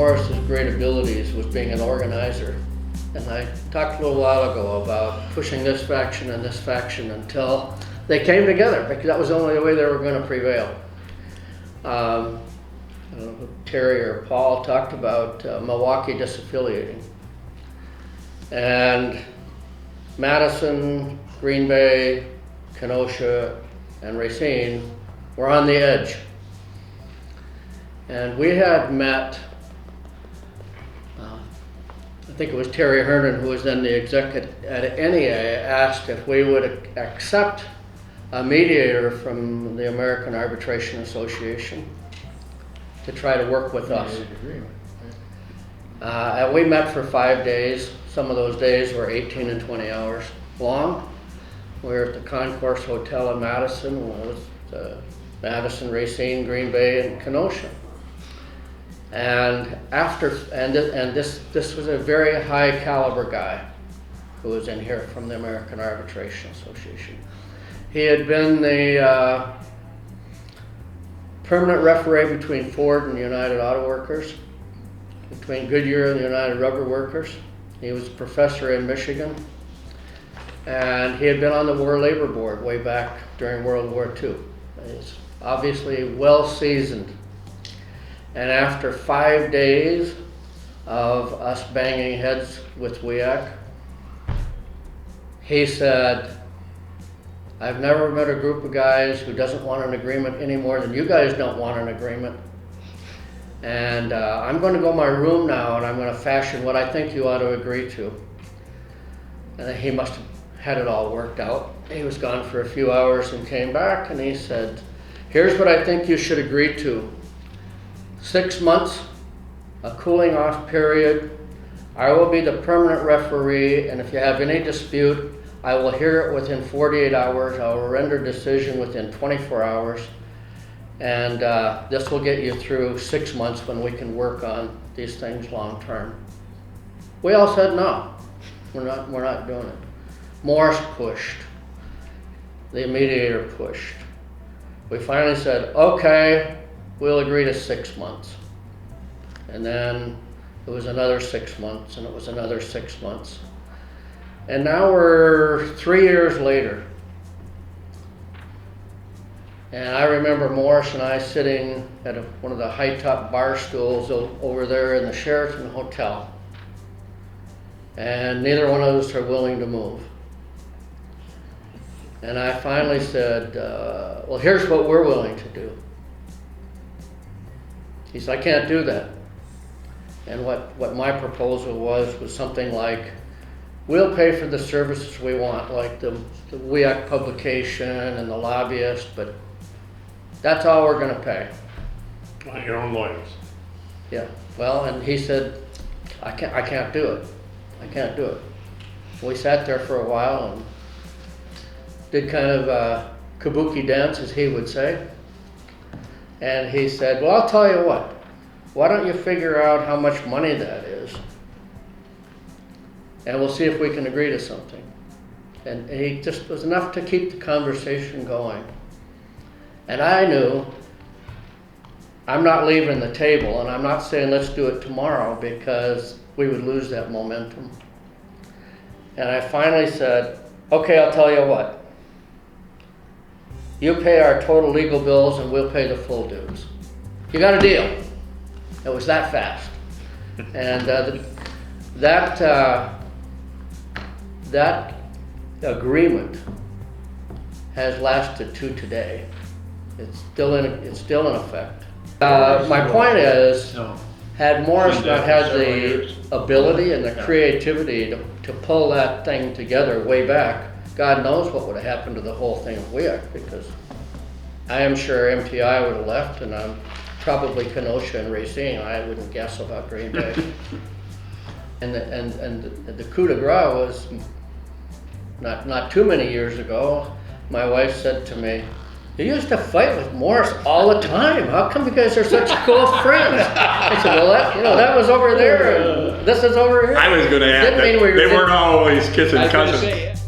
Morris's great abilities was being an organizer. And I talked a little while ago about pushing this faction and this faction until they came together, because that was the only way they were going to prevail. I don't know if Terry or Paul talked about Milwaukee disaffiliating. And Madison, Green Bay, Kenosha, and Racine were on the edge. And we had met, I think it was Terry Herndon, who was then the executive at NEA, asked if we would accept a mediator from the American Arbitration Association to try to work with us. And we met for 5 days. Some of those days were 18 and 20 hours long. We were at the Concourse Hotel in Madison. It was Madison, Racine, Green Bay, and Kenosha. And this was a very high caliber guy who was in here from the American Arbitration Association. He had been the permanent referee between Ford and the United Auto Workers, between Goodyear and the United Rubber Workers. He was a professor in Michigan, and he had been on the War Labor Board way back during World War II. He's obviously well seasoned. And after 5 days of us banging heads with WEAC, he said, I've never met a group of guys who doesn't want an agreement any more than you guys don't want an agreement. And I'm going to go to my room now and I'm going to fashion what I think you ought to agree to. And he must have had it all worked out. He was gone for a few hours and came back and he said, here's what I think you should agree to. 6 months, a cooling off period. I will be the permanent referee, and if you have any dispute, I will hear it within 48 hours. I will render decision within 24 hours. And this will get you through 6 months when we can work on these things long term. We all said no, we're not doing it. Morris pushed, the mediator pushed. We finally said, okay, we'll agree to 6 months. And then it was another 6 months, and it was another 6 months. And now we're 3 years later. And I remember Morris and I sitting at one of the high top bar stools over there in the Sheraton Hotel. And neither one of us are willing to move. And I finally said, well, here's what we're willing to do. He said, I can't do that. And what my proposal was something like, we'll pay for the services we want, like the WEAC publication and the lobbyist, but that's all we're going to pay. Like your own lawyers. Yeah. Well, and he said, I can't do it. I can't do it. We sat there for a while and did kind of a kabuki dance, as he would say. And he said, well, I'll tell you what. Why don't you figure out how much money that is? And we'll see if we can agree to something. And he just was enough to keep the conversation going. And I knew I'm not leaving the table, and I'm not saying let's do it tomorrow because we would lose that momentum. And I finally said, okay, I'll tell you what. You pay our total legal bills and we'll pay the full dues. You got a deal. It was that fast. And that agreement has lasted to today. It's still in effect. My point is, had Morris not had the ability and the creativity to pull that thing together way back, God knows what would have happened to the whole thing of WEAC, because I am sure MTI would have left, and I'm probably Kenosha and Racine. I wouldn't guess about Green Bay. and the coup de grace was not too many years ago. My wife said to me, "You used to fight with Morris all the time. How come you guys are such close friends?" I said, "Well, that was over there, and this is over here." I was going to add that they weren't always kissing cousins.